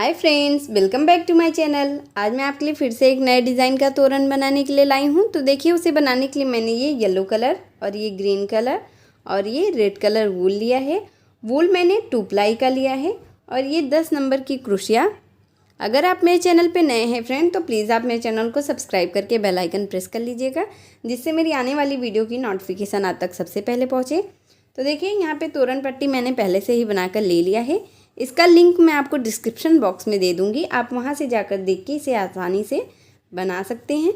Hi friends, welcome back to my channel. आज मैं आपके लिए फिर से एक नए डिज़ाइन का तोरण बनाने के लिए लाई हूँ। तो देखिए, उसे बनाने के लिए मैंने ये येलो कलर और ये ग्रीन कलर और ये रेड कलर वूल लिया है। वूल मैंने 2 प्लाई का लिया है और ये 10 नंबर की क्रोशिया। अगर आप मेरे चैनल पे नए हैं फ्रेंड, तो प्लीज़ आप मेरे चैनल को सब्सक्राइब करके बेल आइकन प्रेस कर लीजिएगा, जिससे मेरी आने वाली वीडियो की नोटिफिकेशन आप तक सबसे पहले पहुँचे। तो देखिए, यहाँ पे तोरण पट्टी मैंने पहले से ही बनाकर ले लिया है। इसका लिंक मैं आपको डिस्क्रिप्शन बॉक्स में दे दूँगी, आप वहाँ से जाकर देख के इसे आसानी से बना सकते हैं।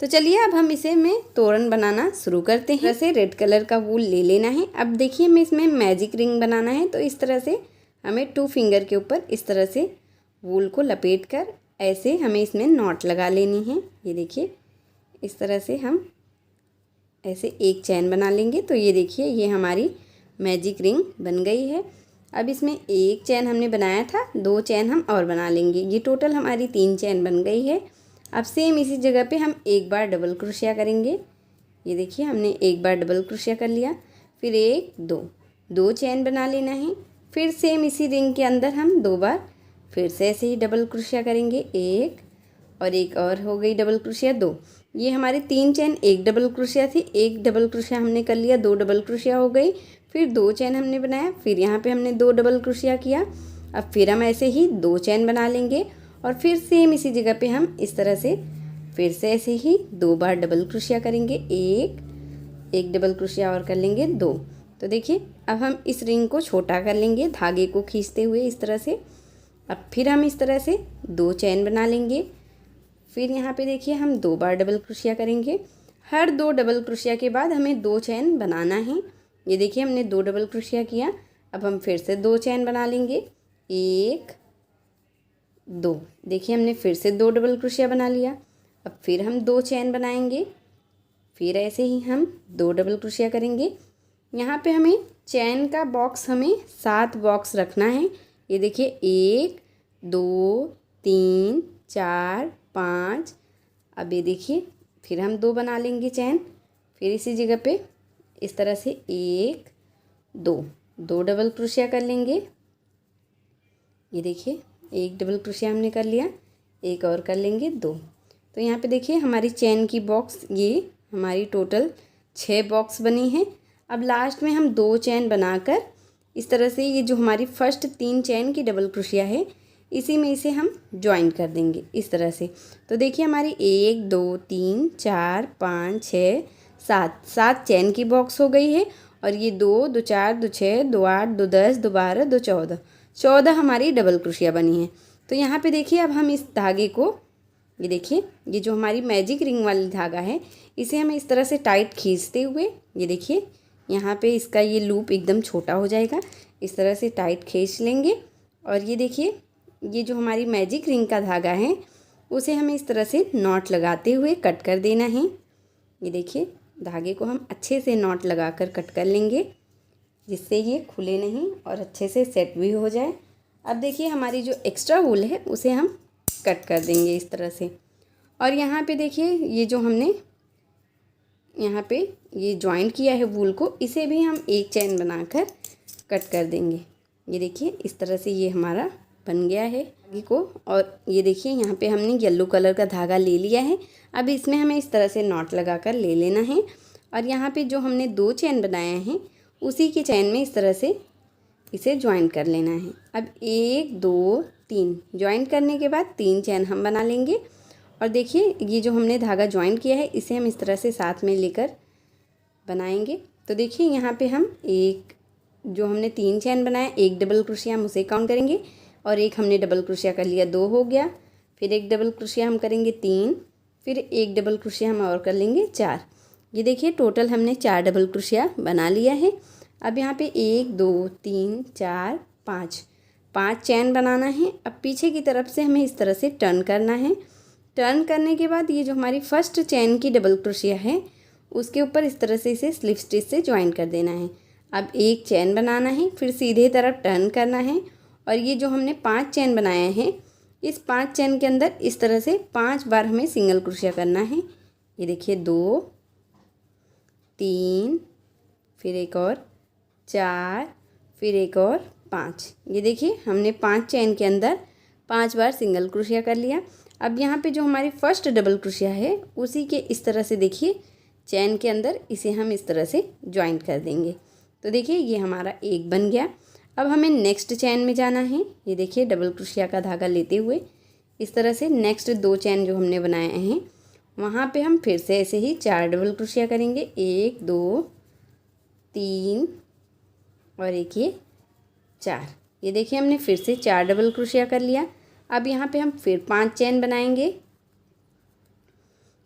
तो चलिए, अब हम इसे में तोरण बनाना शुरू करते हैं। वैसे रेड कलर का वूल ले लेना है। अब देखिए, हमें इसमें मैजिक रिंग बनाना है। तो इस तरह से हमें 2 फिंगर के ऊपर इस तरह से वूल को लपेट कर ऐसे हमें इसमें नॉट लगा लेनी है। ये देखिए, इस तरह से हम ऐसे एक चैन बना लेंगे। तो ये देखिए, ये हमारी मैजिक रिंग बन गई है। अब इसमें एक चैन हमने बनाया था, 2 चैन हम और बना लेंगे। ये टोटल हमारी 3 चैन बन गई है। अब सेम इसी जगह पे हम एक बार डबल क्रोशिया करेंगे। ये देखिए, हमने एक बार डबल क्रोशिया कर लिया, फिर 1 2 चैन बना लेना है। फिर सेम इसी रिंग के अंदर हम 2 बार फिर से ऐसे ही डबल क्रोशिया करेंगे, एक और हो गई डबल क्रोशिया 2। ये हमारी 3 चैन, एक डबल क्रोशिया थी, एक डबल क्रोशिया हमने कर लिया, 2 डबल क्रोशिया हो गई। फिर 2 चैन हमने बनाया, फिर यहाँ पे हमने 2 डबल क्रोशिया किया। अब फिर हम ऐसे ही 2 चैन बना लेंगे और फिर सेम इसी जगह पे हम इस तरह से फिर से ऐसे ही 2 बार डबल क्रोशिया करेंगे, एक डबल क्रोशिया और कर लेंगे 2। तो देखिए, अब हम इस रिंग को छोटा कर लेंगे धागे को खींचते हुए इस तरह से। अब फिर हम इस तरह से 2 चैन बना लेंगे। फिर यहाँ पे देखिए, हम 2 बार डबल क्रोशिया करेंगे। हर 2 डबल क्रोशिया के बाद हमें 2 चैन बनाना है। ये देखिए, हमने 2 डबल क्रोशिया किया। अब हम फिर से 2 चैन बना लेंगे, 1 2। देखिए, हमने फिर से 2 डबल क्रोशिया बना लिया। अब फिर हम 2 चैन बनाएंगे, फिर ऐसे ही हम 2 डबल क्रोशिया करेंगे। यहाँ पे हमें चैन का बॉक्स हमें 7 बॉक्स रखना है। ये देखिए, 1 2 3 4 5। अब ये देखिए, फिर हम 2 बना लेंगे चैन, फिर इसी जगह पे इस तरह से 1 2 डबल क्रोशिया कर लेंगे। ये देखिए, एक डबल क्रोशिया हमने कर लिया, एक और कर लेंगे 2। तो यहाँ पे देखिए, हमारी चैन की बॉक्स ये हमारी टोटल 6 बॉक्स बनी है। अब लास्ट में हम 2 चैन बनाकर इस तरह से ये जो हमारी फर्स्ट 3 चैन की डबल क्रोशिया है, इसी में इसे हम ज्वाइन कर देंगे इस तरह से। तो देखिए, हमारी 1 2 3 4 5 6 7 चैन की बॉक्स हो गई है। और ये 2 2 4 2 6 2 8 2 10 2 12 2 14 हमारी डबल क्रोशिया बनी है। तो यहाँ पे देखिए, अब हम इस धागे को, ये देखिए, ये जो हमारी मैजिक रिंग वाली धागा है, इसे हमें इस तरह से टाइट खींचते हुए, ये देखिए, यहाँ पे इसका ये लूप एकदम छोटा हो जाएगा। इस तरह से टाइट खींच लेंगे और ये देखिए, ये जो हमारी मैजिक रिंग का धागा है, उसे हमें इस तरह से नॉट लगाते हुए कट कर देना है। ये देखिए, धागे को हम अच्छे से नॉट लगाकर कट कर लेंगे, जिससे ये खुले नहीं और अच्छे से सेट भी हो जाए। अब देखिए, हमारी जो एक्स्ट्रा वूल है उसे हम कट कर देंगे इस तरह से। और यहाँ पे देखिए, ये जो हमने यहाँ पे ये जॉइंट किया है वूल को, इसे भी हम एक चैन बनाकर कट कर देंगे। ये देखिए, इस तरह से ये हमारा बन गया है धागे को। और ये देखिए, यहाँ पे हमने येलो कलर का धागा ले लिया है। अब इसमें हमें इस तरह से नॉट लगाकर ले लेना है। और यहाँ पे जो हमने 2 चैन बनाए हैं, उसी की चैन में इस तरह से इसे ज्वाइन कर लेना है। अब 1 2 3 ज्वाइन करने के बाद 3 चैन हम बना लेंगे। और देखिए, ये जो हमने धागा ज्वाइन किया है, इसे हम इस तरह से साथ में लेकर बनाएंगे। तो देखिए, यहाँ पे हम जो हमने 3 चैन बनाया, एक डबल क्रोशिया हम उसे काउंट करेंगे और एक हमने डबल क्रोशिया कर लिया, 2 हो गया। फिर एक डबल क्रोशिया हम करेंगे 3, फिर एक डबल क्रोशिया हम और कर लेंगे 4। ये देखिए, टोटल हमने 4 डबल क्रोशिया बना लिया है। अब यहाँ पे 1 2 3 4 5 चैन बनाना है। अब पीछे की तरफ से हमें इस तरह से टर्न करना है। टर्न करने के बाद ये जो हमारी फर्स्ट चैन की डबल क्रोशिया है, उसके ऊपर इस तरह से इसे स्लिप स्टिच से ज्वाइन कर देना है। अब एक चैन बनाना है, फिर सीधे तरफ टर्न करना है। और ये जो हमने 5 चैन बनाए हैं, इस 5 चैन के अंदर इस तरह से 5 बार हमें सिंगल क्रोशिया करना है। ये देखिए, 2 3, फिर एक और 4, फिर एक और 5। ये देखिए, हमने 5 चैन के अंदर 5 बार सिंगल क्रोशिया कर लिया। अब यहाँ पे जो हमारी फर्स्ट डबल क्रोशिया है उसी के इस तरह से देखिए चैन के अंदर इसे हम इस तरह से जॉइंट कर देंगे। तो देखिए ये हमारा एक बन गया। अब हमें नेक्स्ट चैन में जाना है। ये देखिए डबल क्रोशिया का धागा लेते हुए इस तरह से नेक्स्ट 2 चैन जो हमने बनाए हैं वहाँ पे हम फिर से ऐसे ही 4 डबल क्रोशिया करेंगे। 1 2 3 और एक ये 4। ये देखिए हमने फिर से 4 डबल क्रोशिया कर लिया। अब यहाँ पे हम फिर 5 चैन बनाएंगे।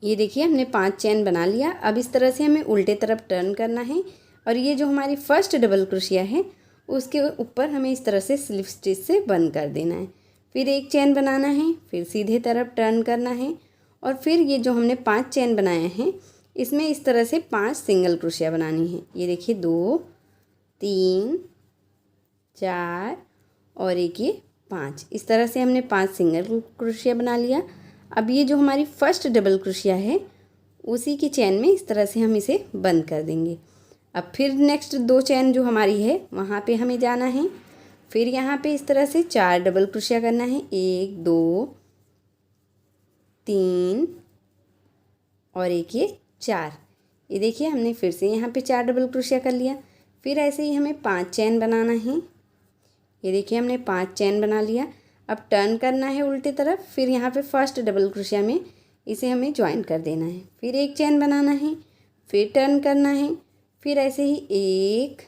ये देखिए हमने 5 चैन बना लिया। अब इस तरह से हमें उल्टे तरफ टर्न करना है और ये जो हमारी फर्स्ट डबल क्रोशिया है उसके ऊपर हमें इस तरह से स्लिप स्टिच से बंद कर देना है। फिर एक चैन बनाना है, फिर सीधे तरफ टर्न करना है और फिर ये जो हमने 5 चैन बनाए हैं इसमें इस तरह से 5 सिंगल क्रोशिया बनानी है। ये देखिए 2 3 4 और एक ये 5। इस तरह से हमने 5 सिंगल क्रोशिया बना लिया। अब ये जो हमारी फर्स्ट डबल क्रोशिया है उसी की चैन में इस तरह से हम इसे बंद कर देंगे। अब फिर नेक्स्ट 2 चैन जो हमारी है वहाँ पे हमें जाना है। फिर यहाँ पे इस तरह से 4 डबल क्रोशिया करना है। 1 2 3 और एक ये 4। ये देखिए हमने फिर से यहाँ पे 4 डबल क्रोशिया कर लिया। फिर ऐसे ही हमें 5 चैन बनाना है। ये देखिए हमने 5 चैन बना लिया। अब टर्न करना है उल्टी तरफ। फिर यहाँ पे फर्स्ट डबल क्रोशिया में इसे हमें ज्वाइन कर देना है। फिर एक चैन बनाना है, फिर टर्न करना है। फिर ऐसे ही 1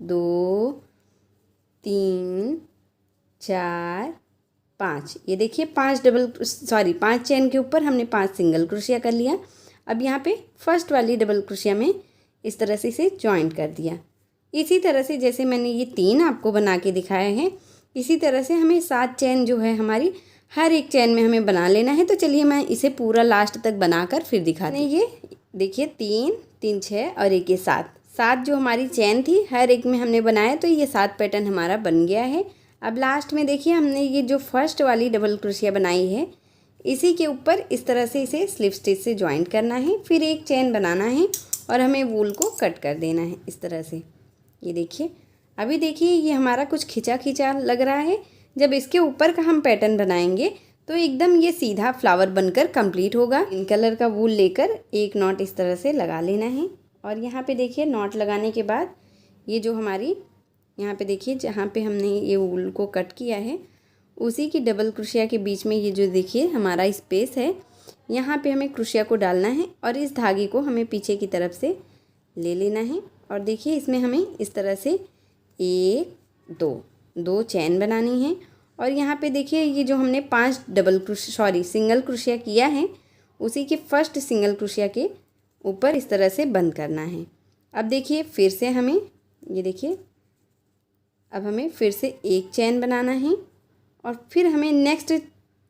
2 3 4 5। ये देखिए 5 चैन के ऊपर हमने 5 सिंगल क्रोशिया कर लिया। अब यहाँ पे फर्स्ट वाली डबल क्रोशिया में इस तरह से इसे ज्वाइंट कर दिया। इसी तरह से जैसे मैंने ये 3 आपको बना के दिखाया है इसी तरह से हमें 7 चैन जो है हमारी हर एक चैन में हमें बना लेना है। तो चलिए मैं इसे पूरा लास्ट तक बनाकर फिर दिखाती हूँ। ये देखिए 3 3 6 और एक ये 7 जो हमारी चैन थी हर एक में हमने बनाया तो ये 7 पैटर्न हमारा बन गया है। अब लास्ट में देखिए हमने ये जो फर्स्ट वाली डबल क्रोशिया बनाई है इसी के ऊपर इस तरह से इसे स्लिप स्टिच से ज्वाइंट करना है। फिर एक चैन बनाना है और हमें वूल को कट कर देना है इस तरह से। ये देखिए अभी देखिए ये हमारा कुछ खिंचा खिंचा लग रहा है। जब इसके ऊपर का हम पैटर्न बनाएंगे तो एकदम ये सीधा फ्लावर बनकर कंप्लीट होगा। इन कलर का वूल लेकर एक नॉट इस तरह से लगा लेना है और यहाँ पे देखिए नॉट लगाने के बाद ये जो हमारी यहाँ पे देखिए जहाँ पे हमने ये वूल को कट किया है उसी की डबल क्रोशिया के बीच में ये जो देखिए हमारा स्पेस है यहाँ पे हमें क्रोशिया को डालना है और इस धागे को हमें पीछे की तरफ से ले लेना है। और देखिए इसमें हमें इस तरह से 1 2 चैन बनानी है और यहाँ पे देखिए ये जो हमने 5 सिंगल क्रोशिया किया है उसी के फर्स्ट सिंगल क्रोशिया के ऊपर इस तरह से बंद करना है। अब देखिए फिर से हमें ये देखिए अब हमें फिर से एक चैन बनाना है और फिर हमें नेक्स्ट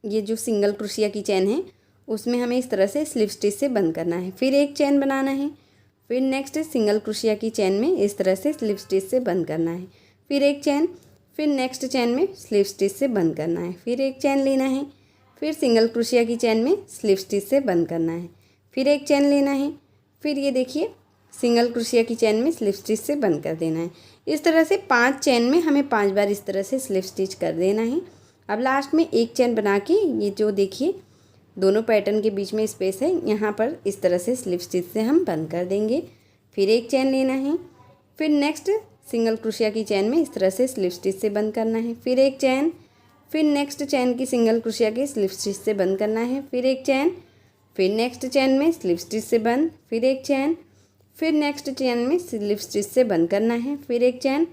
ये जो सिंगल क्रोशिया की चैन है उसमें हमें इस तरह से स्लिप स्टिच से बंद करना है। फिर एक चैन बनाना है, फिर नेक्स्ट सिंगल क्रोशिया की चैन में इस तरह से स्लिप स्टिच से बंद करना है। फिर एक चैन, फिर नेक्स्ट चैन में स्लिप स्टिच से बंद करना है। फिर एक चैन लेना है, फिर सिंगल क्रोशिया की चैन में स्लिप स्टिच से बंद करना है। फिर एक चैन लेना है, फिर ये देखिए सिंगल क्रोशिया की चैन में स्लिप स्टिच से बंद कर देना है। इस तरह से 5 चैन में हमें 5 बार इस तरह से स्लिप स्टिच कर देना है। अब लास्ट में एक चैन बना के ये जो देखिए दोनों पैटर्न के बीच में स्पेस है यहाँ पर इस तरह से स्लिप स्टिच से हम बंद कर देंगे। फिर एक चैन लेना है, फिर नेक्स्ट सिंगल क्रोशिया की चैन में इस तरह से स्लिप स्टिच से बंद करना है। फिर एक चैन, फिर नेक्स्ट चैन की सिंगल क्रोशिया के स्लिप स्टिच से बंद करना है। फिर एक चैन, फिर नेक्स्ट चैन में स्लिप स्टिच से बंद, फिर एक चैन, फिर नेक्स्ट चैन में स्लिप स्टिच से बंद करना है। फिर एक चैन,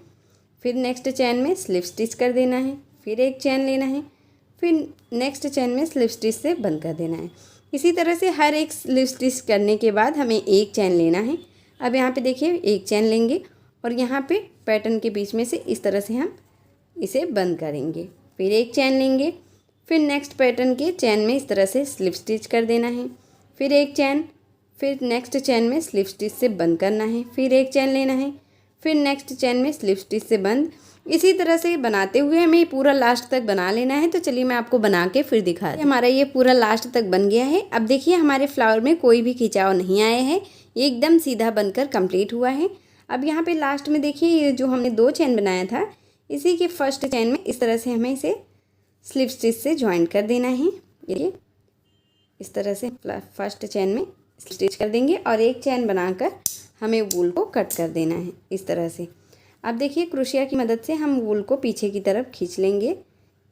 फिर नेक्स्ट चैन में स्लिप स्टिच कर देना है। फिर एक चैन लेना है, फिर नेक्स्ट चैन में स्लिप स्टिच से बंद कर देना है। इसी तरह से हर एक स्लिप स्टिच करने के बाद हमें एक चैन लेना है। अब यहाँ पे देखिए एक चैन लेंगे और यहाँ पे पैटर्न के बीच में से इस तरह से हम इसे बंद करेंगे। फिर एक चैन लेंगे, फिर नेक्स्ट पैटर्न के चैन में इस तरह से स्लिप स्टिच कर देना है। फिर एक चैन, फिर नेक्स्ट चैन में स्लिप स्टिच से बंद करना है। फिर एक चैन लेना है, फिर नेक्स्ट चैन में स्लिप स्टिच से बंद। इसी तरह से बनाते हुए हमें पूरा लास्ट तक बना लेना है। तो चलिए मैं आपको बना के फिर दिखा दूँ। हमारा ये पूरा लास्ट तक बन गया है। अब देखिए हमारे फ्लावर में कोई भी खिंचाव नहीं आया है, ये एकदम सीधा बनकर कंप्लीट हुआ है। अब यहाँ पे लास्ट में देखिए ये जो हमने 2 चैन बनाया था इसी के फर्स्ट चैन में इस तरह से हमें इसे स्लिप स्टिच से जॉइन कर देना है। ये इस तरह से फर्स्ट चेन में स्टिच कर देंगे और एक चेन बनाकर हमें वूल को कट कर देना है इस तरह से। अब देखिए क्रोशिया की मदद से हम वूल को पीछे की तरफ खींच लेंगे,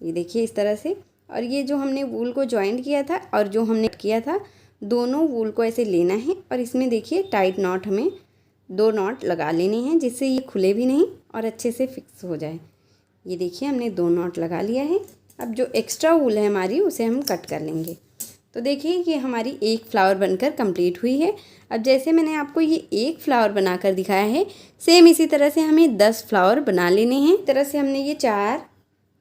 ये देखिए इस तरह से। और ये जो हमने वूल को जॉइंट किया था और जो हमने किया था, दोनों वूल को ऐसे लेना है और इसमें देखिए टाइट नॉट हमें 2 नॉट लगा लेने हैं, जिससे ये खुले भी नहीं और अच्छे से फिक्स हो जाए। ये देखिए हमने 2 नॉट लगा लिया है। अब जो एक्स्ट्रा वूल है हमारी उसे हम कट कर लेंगे। तो देखिए ये हमारी एक फ्लावर बनकर कंप्लीट हुई है। अब जैसे मैंने आपको ये एक फ्लावर बनाकर दिखाया है, सेम इसी तरह से हमें 10 फ्लावर बना लेने हैं। इस तरह से हमने ये 4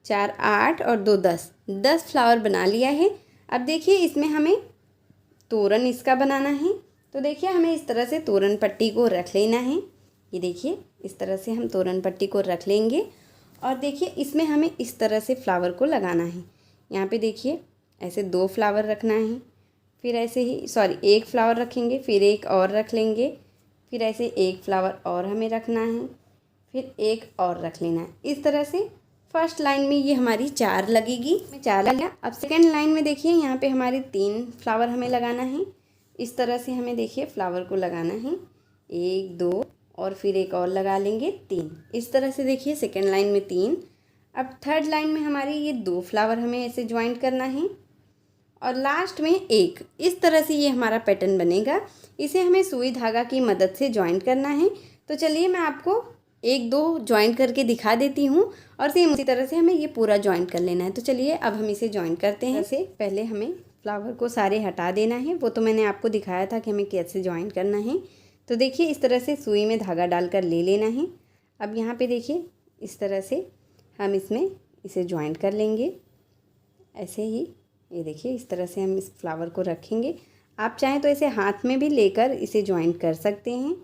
4 8 और 2 10 फ्लावर बना लिया है। अब देखिए इसमें हमें तोरण इसका बनाना है। तो देखिए हमें इस तरह से तोरण पट्टी को रख लेना है। ये देखिए इस तरह से हम तोरण पट्टी को रख लेंगे और देखिए इसमें हमें इस तरह से फ्लावर को लगाना है। यहाँ पे देखिए ऐसे 2 फ्लावर रखना है, फिर ऐसे ही एक फ्लावर रखेंगे, फिर एक और रख लेंगे, फिर ऐसे एक फ्लावर और हमें रखना है, फिर एक और रख लेना है। इस तरह से फर्स्ट लाइन में ये हमारी 4 लगेगी, 4 लग गया। अब सेकेंड लाइन में देखिए यहाँ पे हमारे 3 फ्लावर हमें लगाना है। इस तरह से हमें देखिए फ्लावर को लगाना है, 1 2 और फिर एक और लगा लेंगे 3। इस तरह से देखिए सेकेंड लाइन में 3। अब थर्ड लाइन में हमारी ये 2 फ्लावर हमें ऐसे ज्वाइंट करना है और लास्ट में 1। इस तरह से ये हमारा पैटर्न बनेगा। इसे हमें सुई धागा की मदद से ज्वाइंट करना है। तो चलिए मैं आपको 1 2 ज्वाइंट करके दिखा देती हूँ और सेम उसी तरह से हमें ये पूरा ज्वाइंट कर लेना है। तो चलिए अब हम इसे ज्वाइंट करते हैं। ऐसे पहले हमें फ्लावर को सारे हटा देना है, वो तो मैंने आपको दिखाया था कि हमें कैसे ज्वाइंट करना है। तो देखिए इस तरह से सुई में धागा डालकर ले लेना है। अब यहाँ पे देखिए इस तरह से हम इसमें इसे ज्वाइंट कर लेंगे ऐसे ही। ये देखिए इस तरह से हम इस फ्लावर को रखेंगे। आप चाहें तो इसे हाथ में भी लेकर इसे ज्वाइंट कर सकते हैं,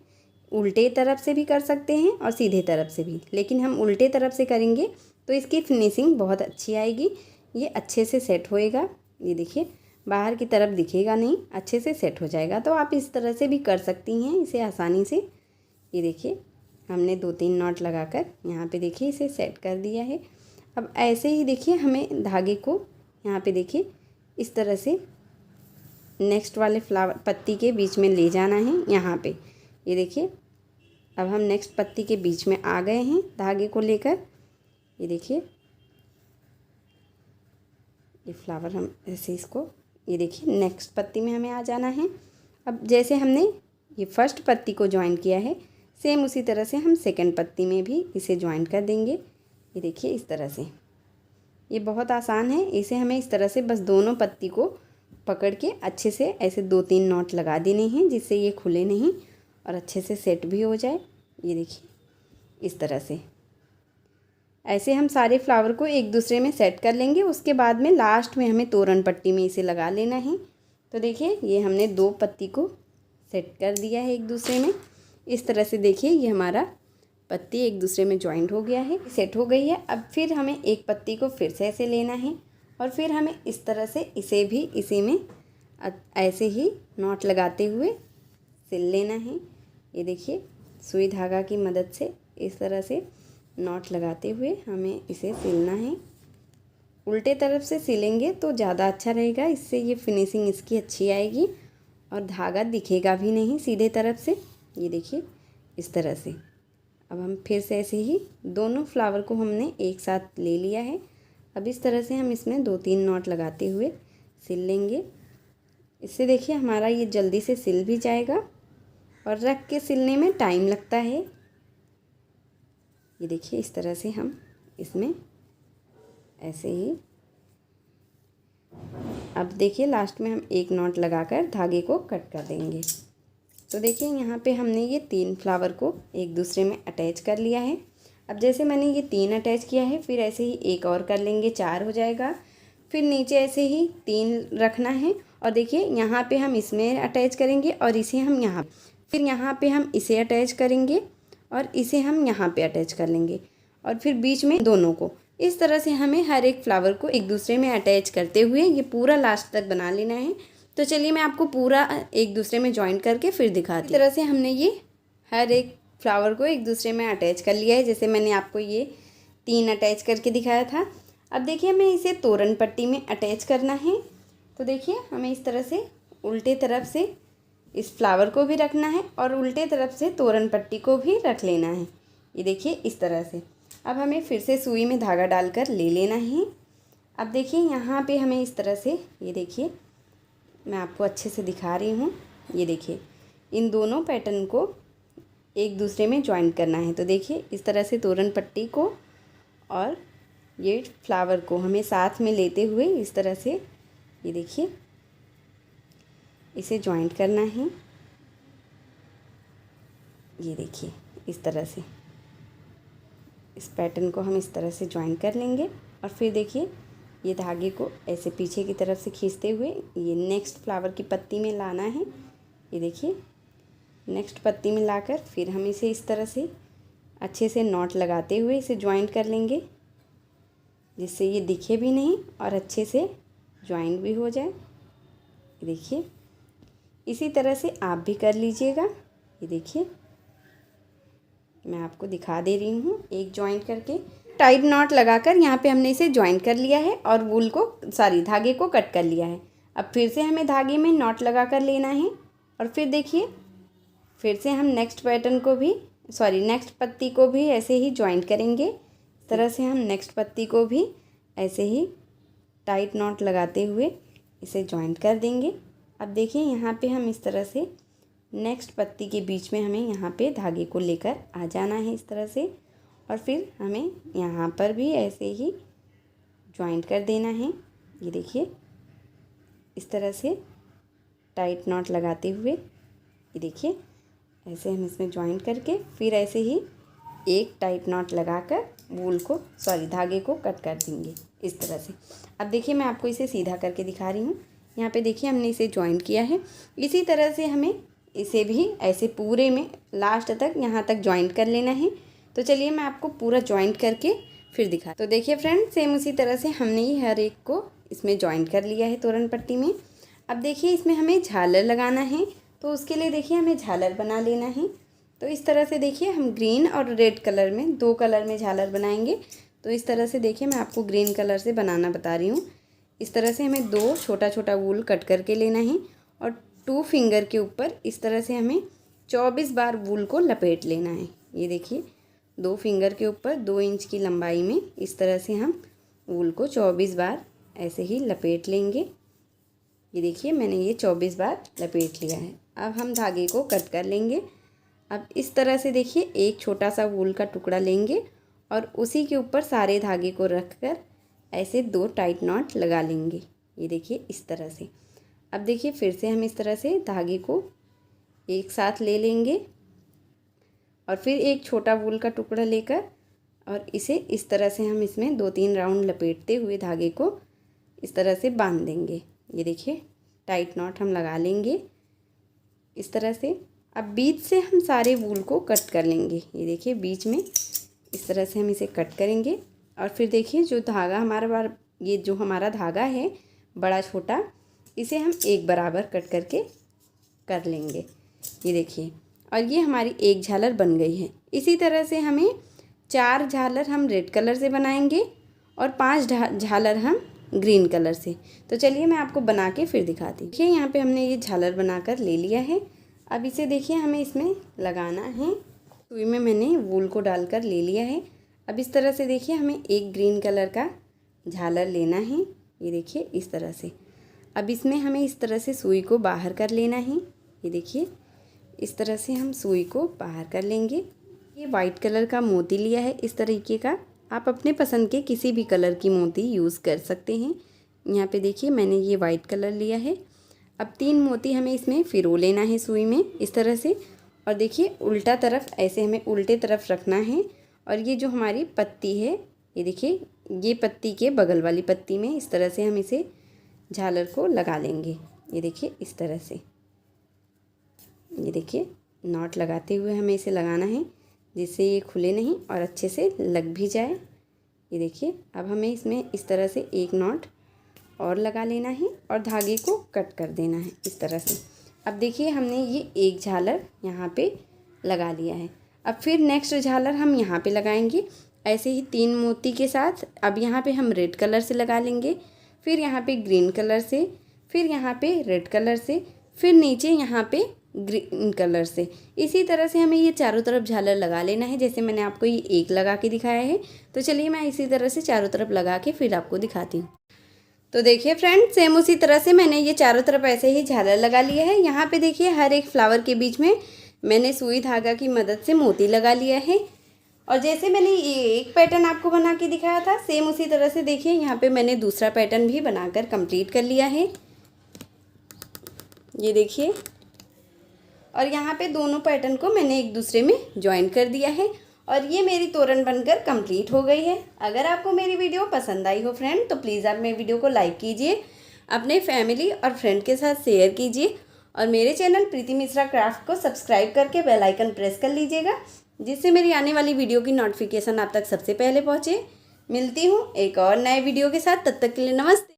उल्टे तरफ से भी कर सकते हैं और सीधे तरफ से भी, लेकिन हम उल्टे तरफ से करेंगे तो इसकी फिनिशिंग बहुत अच्छी आएगी, ये अच्छे से सेट होएगा। ये देखिए बाहर की तरफ दिखेगा नहीं, अच्छे से सेट हो जाएगा। तो आप इस तरह से भी कर सकती हैं इसे आसानी से। ये देखिए हमने 2-3 नॉट लगाकर यहाँ पे देखिए इसे सेट कर दिया है। अब ऐसे ही देखिए हमें धागे को यहाँ पे देखिए इस तरह से नेक्स्ट वाले फ्लावर पत्ती के बीच में ले जाना है यहाँ पे। ये देखिए अब हम नेक्स्ट पत्ती के बीच में आ गए हैं धागे को लेकर। ये देखिए ये फ्लावर हम ऐसे इसको, ये देखिए नेक्स्ट पत्ती में हमें आ जाना है। अब जैसे हमने ये फर्स्ट पत्ती को ज्वाइन किया है, सेम उसी तरह से हम सेकंड पत्ती में भी इसे ज्वाइन कर देंगे। ये देखिए इस तरह से, ये बहुत आसान है। इसे हमें इस तरह से बस दोनों पत्ती को पकड़ के अच्छे से ऐसे 2-3 नॉट लगा देने हैं, जिससे ये खुले नहीं और अच्छे से सेट भी हो जाए। ये देखिए इस तरह से ऐसे हम सारे फ्लावर को एक दूसरे में सेट कर लेंगे। उसके बाद में लास्ट में हमें तोरण पट्टी में इसे लगा लेना है। तो देखिए ये हमने 2 पत्ती को सेट कर दिया है एक दूसरे में। इस तरह से देखिए ये हमारा पत्ती एक दूसरे में ज्वाइंट हो गया है, सेट हो गई है। अब फिर हमें एक पत्ती को फिर से ऐसे लेना है और फिर हमें इस तरह से इसे भी इसी में ऐसे ही नॉट लगाते हुए सिल लेना है। ये देखिए सुई धागा की मदद से इस तरह से नॉट लगाते हुए हमें इसे सिलना है। उल्टे तरफ से सिलेंगे तो ज़्यादा अच्छा रहेगा, इससे ये फिनिशिंग इसकी अच्छी आएगी और धागा दिखेगा भी नहीं सीधे तरफ से। ये देखिए इस तरह से। अब हम फिर से ऐसे ही दोनों फ्लावर को हमने एक साथ ले लिया है। अब इस तरह से हम इसमें 2-3 नॉट लगाते हुए सिल लेंगे। इससे देखिए हमारा ये जल्दी से सिल भी जाएगा और रख के सिलने में टाइम लगता है। ये देखिए इस तरह से हम इसमें ऐसे ही, अब देखिए लास्ट में हम एक नॉट लगाकर धागे को कट कर देंगे। तो देखिए यहाँ पे हमने ये 3 फ्लावर को एक दूसरे में अटैच कर लिया है। अब जैसे मैंने ये 3 अटैच किया है, फिर ऐसे ही एक और कर लेंगे, 4 हो जाएगा। फिर नीचे ऐसे ही 3 रखना है और देखिए यहाँ पे हम इसमें अटैच करेंगे और इसे हम यहाँ, फिर यहाँ पे हम इसे अटैच करेंगे और इसे हम यहाँ पे अटैच कर लेंगे और फिर बीच में दोनों को। इस तरह से हमें हर एक फ्लावर को एक दूसरे में अटैच करते हुए ये पूरा लास्ट तक बना लेना है। तो चलिए मैं आपको पूरा एक दूसरे में जॉइंट करके फिर दिखाती हूँ। इस तरह से हमने ये हर एक फ्लावर को एक दूसरे में अटैच कर लिया है, जैसे मैंने आपको ये 3 अटैच करके दिखाया था। अब देखिए हमें इसे तोरण पट्टी में अटैच करना है। तो देखिए हमें इस तरह से उल्टे तरफ से इस फ्लावर को भी रखना है और उल्टे तरफ से तोरण पट्टी को भी रख लेना है। ये देखिए इस तरह से। अब हमें फिर से सुई में धागा डालकर ले लेना है। अब देखिए यहाँ पे हमें इस तरह से, ये देखिए मैं आपको अच्छे से दिखा रही हूँ। ये देखिए इन दोनों पैटर्न को एक दूसरे में ज्वाइन करना है। तो देखिए इस तरह से तोरण पट्टी को और ये फ्लावर को हमें साथ में लेते हुए इस तरह से, ये देखिए इसे ज्वाइंट करना है। ये देखिए इस तरह से इस पैटर्न को हम इस तरह से ज्वाइन कर लेंगे और फिर देखिए ये धागे को ऐसे पीछे की तरफ से खींचते हुए ये नेक्स्ट फ्लावर की पत्ती में लाना है। ये देखिए नेक्स्ट पत्ती में लाकर फिर हम इसे इस तरह से अच्छे से नॉट लगाते हुए इसे ज्वाइंट कर लेंगे, जिससे ये दिखे भी नहीं और अच्छे से ज्वाइंट भी हो जाए। ये देखिए इसी तरह से आप भी कर लीजिएगा। ये देखिए मैं आपको दिखा दे रही हूँ एक ज्वाइंट करके। टाइट नॉट लगाकर यहाँ पे हमने इसे ज्वाइंट कर लिया है और वूल को धागे को कट कर लिया है। अब फिर से हमें धागे में नॉट लगा कर लेना है और फिर देखिए फिर से हम नेक्स्ट पत्ती को भी ऐसे ही ज्वाइंट करेंगे। इस तरह से हम नेक्स्ट पत्ती को भी ऐसे ही टाइट नॉट लगाते हुए इसे ज्वाइंट कर देंगे। अब देखिए यहाँ पे हम इस तरह से नेक्स्ट पत्ती के बीच में हमें यहाँ पे धागे को लेकर आ जाना है इस तरह से, और फिर हमें यहाँ पर भी ऐसे ही ज्वाइंट कर देना है। ये देखिए इस तरह से टाइट नॉट लगाते हुए, ये देखिए ऐसे हम इसमें ज्वाइंट करके फिर ऐसे ही एक टाइट नॉट लगाकर धागे को कट कर देंगे इस तरह से। अब देखिए मैं आपको इसे सीधा करके दिखा रही हूँ। यहाँ पे देखिए हमने इसे ज्वाइंट किया है। इसी तरह से हमें इसे भी ऐसे पूरे में लास्ट तक यहाँ तक ज्वाइंट कर लेना है। तो चलिए मैं आपको पूरा ज्वाइंट करके फिर दिखा। तो देखिए फ्रेंड सेम उसी तरह से हमने ये हर एक को इसमें ज्वाइंट कर लिया है तोरण पट्टी में। अब देखिए इसमें हमें झालर लगाना है, तो उसके लिए देखिए हमें झालर बना लेना है। तो इस तरह से देखिए हम ग्रीन और रेड कलर में 2 कलर में झालर बनाएंगे। तो इस तरह से देखिए मैं आपको ग्रीन कलर से बनाना बता रही हूँ। इस तरह से हमें 2 छोटा छोटा वूल कट करके लेना है और 2 फिंगर के ऊपर इस तरह से हमें 24 बार वूल को लपेट लेना है। ये देखिए 2 फिंगर के ऊपर 2 इंच की लंबाई में इस तरह से हम वूल को 24 बार ऐसे ही लपेट लेंगे। ये देखिए मैंने ये 24 बार लपेट लिया है। अब हम धागे को कट कर लेंगे। अब इस तरह से देखिए एक छोटा सा वूल का टुकड़ा लेंगे और उसी के ऊपर सारे धागे को रखकर ऐसे 2 टाइट नॉट लगा लेंगे। ये देखिए इस तरह से। अब देखिए फिर से हम इस तरह से धागे को एक साथ ले लेंगे और फिर एक छोटा वूल का टुकड़ा लेकर और इसे इस तरह से हम इसमें 2-3 राउंड लपेटते हुए धागे को इस तरह से बांध देंगे। ये देखिए टाइट नॉट हम लगा लेंगे इस तरह से। अब बीच से हम सारे वूल को कट कर लेंगे। ये देखिए बीच में इस तरह से हम इसे कट करेंगे और फिर देखिए जो धागा हमारा धागा है बड़ा छोटा, इसे हम एक बराबर कट करके कर लेंगे। ये देखिए और ये हमारी एक झालर बन गई है। इसी तरह से हमें 4 झालर हम रेड कलर से बनाएंगे और 5 झालर हम ग्रीन कलर से। तो चलिए मैं आपको बना के फिर दिखाती हूँ। देखिए यहाँ पे हमने ये झालर बनाकर ले लिया है। अब इसे देखिए हमें इसमें लगाना है। सुई में मैंने वूल को डालकर ले लिया है। अब इस तरह से देखिए हमें एक ग्रीन कलर का झालर लेना है। ये देखिए इस तरह से। अब इसमें हमें इस तरह से सुई को बाहर कर लेना है। ये देखिए इस तरह से हम सुई को बाहर कर लेंगे। ये वाइट कलर का मोती लिया है इस तरीके का। आप अपने पसंद के किसी भी कलर की मोती यूज़ कर सकते हैं। यहाँ पे देखिए मैंने ये वाइट कलर लिया है। अब 3 मोती हमें इसमें फिरो लेना है सुई में इस तरह से, और देखिए उल्टा तरफ ऐसे हमें उल्टे तरफ रखना है। और ये जो हमारी पत्ती है, ये देखिए ये पत्ती के बगल वाली पत्ती में इस तरह से हम इसे झालर को लगा लेंगे। ये देखिए इस तरह से। ये देखिए नॉट लगाते हुए हमें इसे लगाना है जिससे ये खुले नहीं और अच्छे से लग भी जाए। ये देखिए अब हमें इसमें इस तरह से एक नॉट और लगा लेना है और धागे को कट कर देना है इस तरह से। अब देखिए हमने ये एक झालर यहाँ पे लगा लिया है। अब फिर नेक्स्ट झालर हम यहाँ पे लगाएंगे ऐसे ही 3 मोती के साथ अब यहाँ पे हम रेड कलर से लगा लेंगे, फिर यहाँ पे ग्रीन कलर से, फिर यहाँ पे रेड कलर से, फिर नीचे यहाँ पे ग्रीन कलर से। इसी तरह से हमें ये चारों तरफ झालर लगा लेना है, जैसे मैंने आपको ये एक लगा के दिखाया है। तो चलिए मैं इसी तरह से चारों तरफ लगा के फिर आपको दिखाती हूँ। तो देखिए फ्रेंड, सेम उसी तरह से मैंने ये चारों तरफ ऐसे ही झालर लगा लिया है। यहाँ पे देखिए हर एक फ्लावर के बीच में मैंने सुई धागा की मदद से मोती लगा लिया है। और जैसे मैंने ये एक पैटर्न आपको बना के दिखाया था, सेम उसी तरह से देखिए यहाँ पे मैंने दूसरा पैटर्न भी बनाकर कंप्लीट कर लिया है। ये देखिए, और यहाँ पे दोनों पैटर्न को मैंने एक दूसरे में ज्वाइन कर दिया है और ये मेरी तोरण बनकर कंप्लीट हो गई है। अगर आपको मेरी वीडियो पसंद आई हो फ्रेंड, तो प्लीज़ आप मेरी वीडियो को लाइक कीजिए, अपने फैमिली और फ्रेंड के साथ शेयर कीजिए और मेरे चैनल प्रीति मिश्रा क्राफ्ट को सब्सक्राइब करके बेल आइकन प्रेस कर लीजिएगा, जिससे मेरी आने वाली वीडियो की नोटिफिकेशन आप तक सबसे पहले पहुँचे। मिलती हूँ एक और नए वीडियो के साथ, तब तक के लिए नमस्ते।